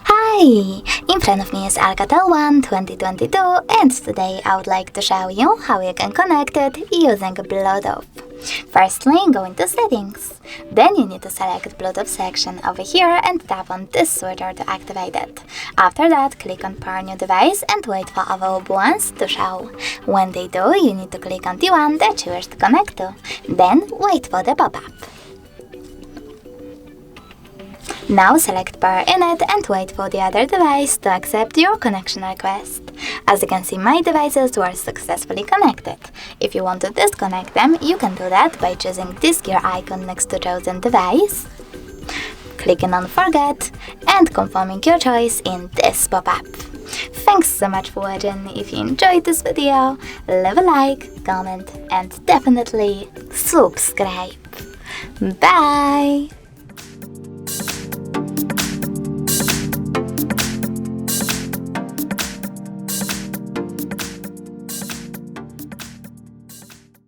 Hi! In front of me is ALCATEL 1 2022, and today I would like to show you how you can connect it using Bluetooth. Firstly, go into Settings. Then you need to select Bluetooth section over here and tap on this switcher to activate it. After that, click on Pair New Device and wait for available ones to show. When they do, you need to click on the one that you wish to connect to. Then wait for the pop-up. Now select Pair in it and wait for the other device to accept your connection request. As you can see, my devices were successfully connected. If you want to disconnect them, you can do that by choosing this gear icon next to chosen device, clicking on Forget, and confirming your choice in this pop-up. Thanks so much for watching. If you enjoyed this video, leave a like, comment, and definitely subscribe. Bye!